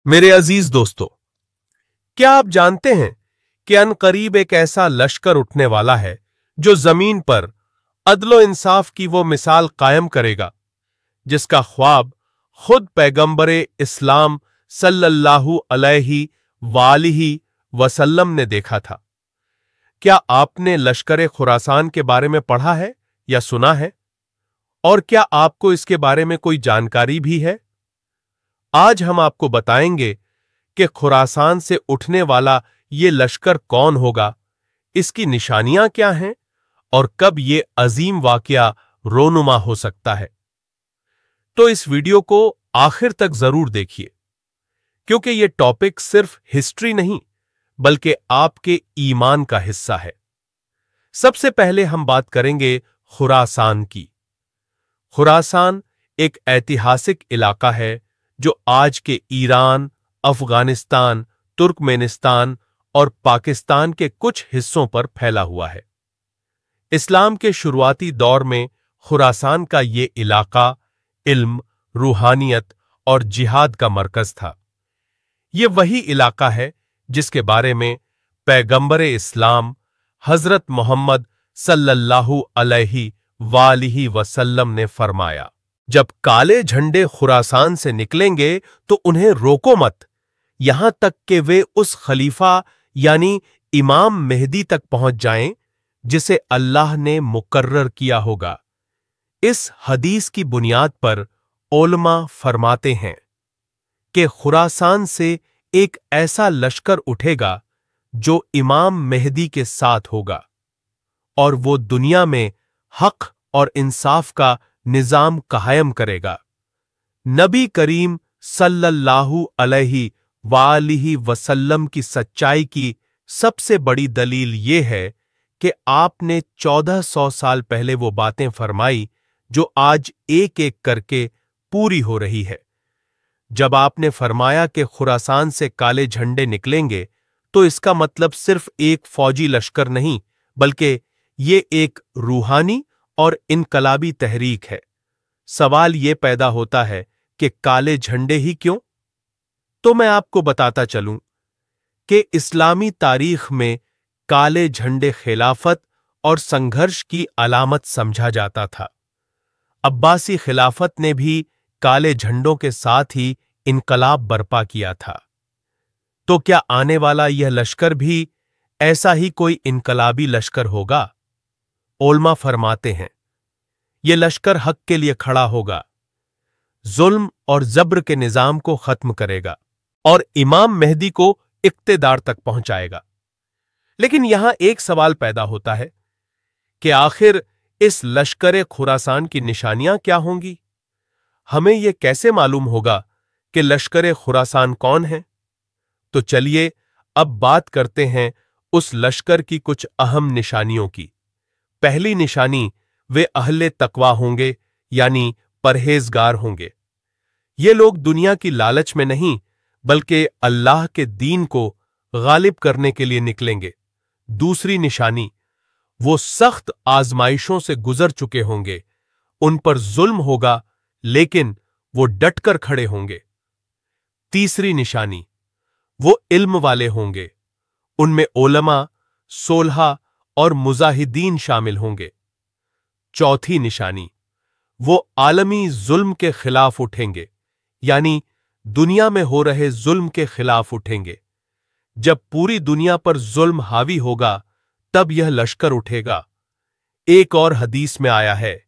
मेरे अजीज दोस्तों, क्या आप जानते हैं कि अनकरीब एक ऐसा लश्कर उठने वाला है जो जमीन पर अदलो इंसाफ की वो मिसाल कायम करेगा जिसका ख्वाब खुद पैगंबरे इस्लाम सल्लल्लाहु अलैहि वालिहि वसल्लम ने देखा था। क्या आपने लश्कर खुरासान के बारे में पढ़ा है या सुना है? और क्या आपको इसके बारे में कोई जानकारी भी है? आज हम आपको बताएंगे कि खुरासान से उठने वाला ये लश्कर कौन होगा, इसकी निशानियां क्या हैं और कब ये अजीम वाकया रोनुमा हो सकता है। तो इस वीडियो को आखिर तक जरूर देखिए, क्योंकि ये टॉपिक सिर्फ हिस्ट्री नहीं बल्कि आपके ईमान का हिस्सा है। सबसे पहले हम बात करेंगे खुरासान की। खुरासान एक ऐतिहासिक इलाका है जो आज के ईरान, अफगानिस्तान, तुर्कमेनिस्तान और पाकिस्तान के कुछ हिस्सों पर फैला हुआ है। इस्लाम के शुरुआती दौर में खुरासान का ये इलाका इल्म, रूहानियत और जिहाद का मरकज था। ये वही इलाका है जिसके बारे में पैगंबरे इस्लाम हजरत मोहम्मद सल्लल्लाहु अलैहि वालिहि वसल्लम ने फरमाया, जब काले झंडे खुरासान से निकलेंगे तो उन्हें रोको मत, यहां तक कि वे उस खलीफा यानी इमाम मेहदी तक पहुंच जाएं जिसे अल्लाह ने मुकर्रर किया होगा। इस हदीस की बुनियाद पर उलमा फरमाते हैं कि खुरासान से एक ऐसा लश्कर उठेगा जो इमाम मेहदी के साथ होगा और वो दुनिया में हक और इंसाफ का निजाम कायम करेगा। नबी करीम सल्लल्लाहु अलैहि वालिहि वसल्लम की सच्चाई की सबसे बड़ी दलील ये है कि आपने 1400 साल पहले वो बातें फरमाई जो आज एक एक करके पूरी हो रही है। जब आपने फरमाया कि खुरासान से काले झंडे निकलेंगे तो इसका मतलब सिर्फ एक फौजी लश्कर नहीं बल्कि ये एक रूहानी और इनकलाबी तहरीक है। सवाल ये पैदा होता है कि काले झंडे ही क्यों? तो मैं आपको बताता चलूं कि इस्लामी तारीख में काले झंडे खिलाफत और संघर्ष की अलामत समझा जाता था। अब्बासी खिलाफत ने भी काले झंडों के साथ ही इनकलाब बर्पा किया था। तो क्या आने वाला यह लश्कर भी ऐसा ही कोई इनकलाबी लश्कर होगा? उलमा फरमाते हैं, यह लश्कर हक के लिए खड़ा होगा, जुल्म और जब्र के निजाम को खत्म करेगा और इमाम मेहदी को इक्तेदार तक पहुंचाएगा। लेकिन यहां एक सवाल पैदा होता है कि आखिर इस लश्कर खुरासान की निशानियां क्या होंगी? हमें यह कैसे मालूम होगा कि लश्कर खुरासान कौन है? तो चलिए अब बात करते हैं उस लश्कर की कुछ अहम निशानियों की। पहली निशानी, वे अहले तकवा होंगे यानी परहेजगार होंगे। ये लोग दुनिया की लालच में नहीं बल्कि अल्लाह के दीन को गालिब करने के लिए निकलेंगे। दूसरी निशानी, वो सख्त आजमाइशों से गुजर चुके होंगे, उन पर जुल्म होगा लेकिन वो डटकर खड़े होंगे। तीसरी निशानी, वो इल्म वाले होंगे, उनमें उलमा, सोलहा और मुजाहिदीन शामिल होंगे। चौथी निशानी, वो आलमी जुल्म के खिलाफ उठेंगे यानी दुनिया में हो रहे जुल्म के खिलाफ उठेंगे। जब पूरी दुनिया पर जुल्म हावी होगा तब यह लश्कर उठेगा। एक और हदीस में आया है,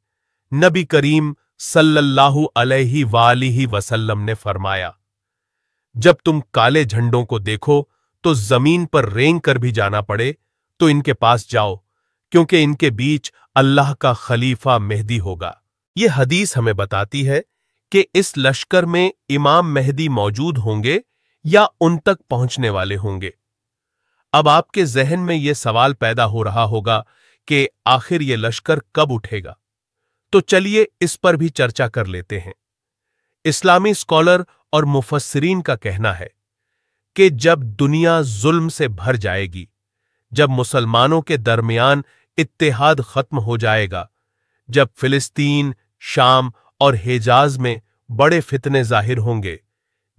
नबी करीम सल्लल्लाहु अलैहि वालिहि वसल्लम ने फरमाया, जब तुम काले झंडों को देखो तो जमीन पर रेंग कर भी जाना पड़े तो इनके पास जाओ, क्योंकि इनके बीच अल्लाह का खलीफा मेहदी होगा। यह हदीस हमें बताती है कि इस लश्कर में इमाम मेहदी मौजूद होंगे या उन तक पहुंचने वाले होंगे। अब आपके जहन में यह सवाल पैदा हो रहा होगा कि आखिर यह लश्कर कब उठेगा। तो चलिए इस पर भी चर्चा कर लेते हैं। इस्लामी स्कॉलर और मुफस्सिरीन का कहना है कि जब दुनिया जुल्म से भर जाएगी, जब मुसलमानों के दरमियान इत्तेहाद खत्म हो जाएगा, जब फिलिस्तीन, शाम और हिजाज में बड़े फितने जाहिर होंगे,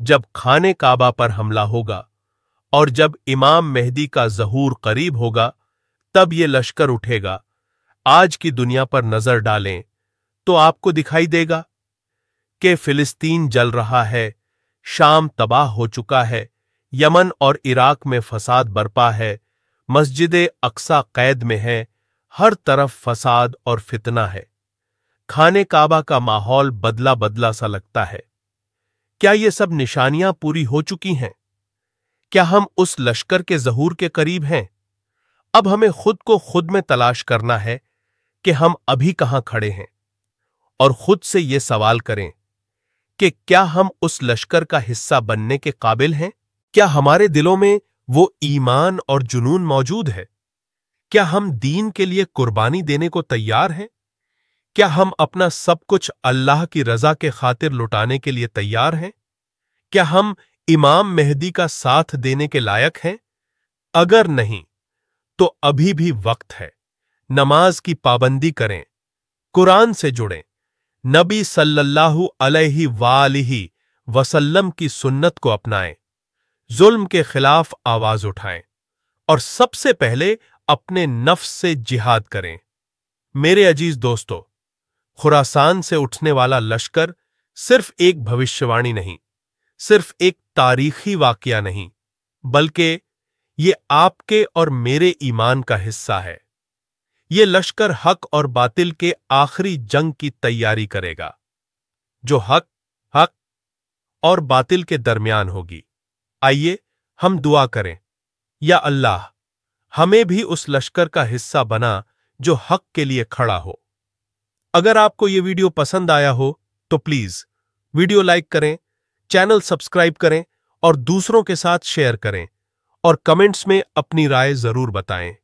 जब खाने काबा पर हमला होगा और जब इमाम मेहदी का ज़हूर करीब होगा, तब ये लश्कर उठेगा। आज की दुनिया पर नजर डालें तो आपको दिखाई देगा कि फिलिस्तीन जल रहा है, शाम तबाह हो चुका है, यमन और इराक में फसाद बरपा है, मस्जिद अक्सा कैद में है, हर तरफ फसाद और फितना है। खाने काबा का माहौल बदला बदला सा लगता है। क्या ये सब निशानियां पूरी हो चुकी हैं? क्या हम उस लश्कर के ज़हूर के करीब हैं? अब हमें खुद को खुद में तलाश करना है कि हम अभी कहां खड़े हैं, और खुद से ये सवाल करें कि क्या हम उस लश्कर का हिस्सा बनने के काबिल हैं? क्या हमारे दिलों में वो ईमान और जुनून मौजूद है? क्या हम दीन के लिए कुर्बानी देने को तैयार हैं? क्या हम अपना सब कुछ अल्लाह की रजा के खातिर लुटाने के लिए तैयार हैं? क्या हम इमाम मेहदी का साथ देने के लायक हैं? अगर नहीं, तो अभी भी वक्त है। नमाज की पाबंदी करें, कुरान से जुड़ें, नबी सल्लल्लाहु अलैहि वसल्लम की सुन्नत को अपनाएं, जुल्म के खिलाफ आवाज उठाएं और सबसे पहले अपने नफ्स से जिहाद करें। मेरे अजीज दोस्तों, खुरासान से उठने वाला लश्कर सिर्फ एक भविष्यवाणी नहीं, सिर्फ एक तारीखी वाकया नहीं, बल्कि ये आपके और मेरे ईमान का हिस्सा है। ये लश्कर हक और बातिल के आखिरी जंग की तैयारी करेगा, जो हक और बातिल के दरमियान होगी। आइए हम दुआ करें, या अल्लाह, हमें भी उस लश्कर का हिस्सा बना जो हक के लिए खड़ा हो। अगर आपको यह वीडियो पसंद आया हो तो प्लीज वीडियो लाइक करें, चैनल सब्सक्राइब करें और दूसरों के साथ शेयर करें, और कमेंट्स में अपनी राय जरूर बताएं।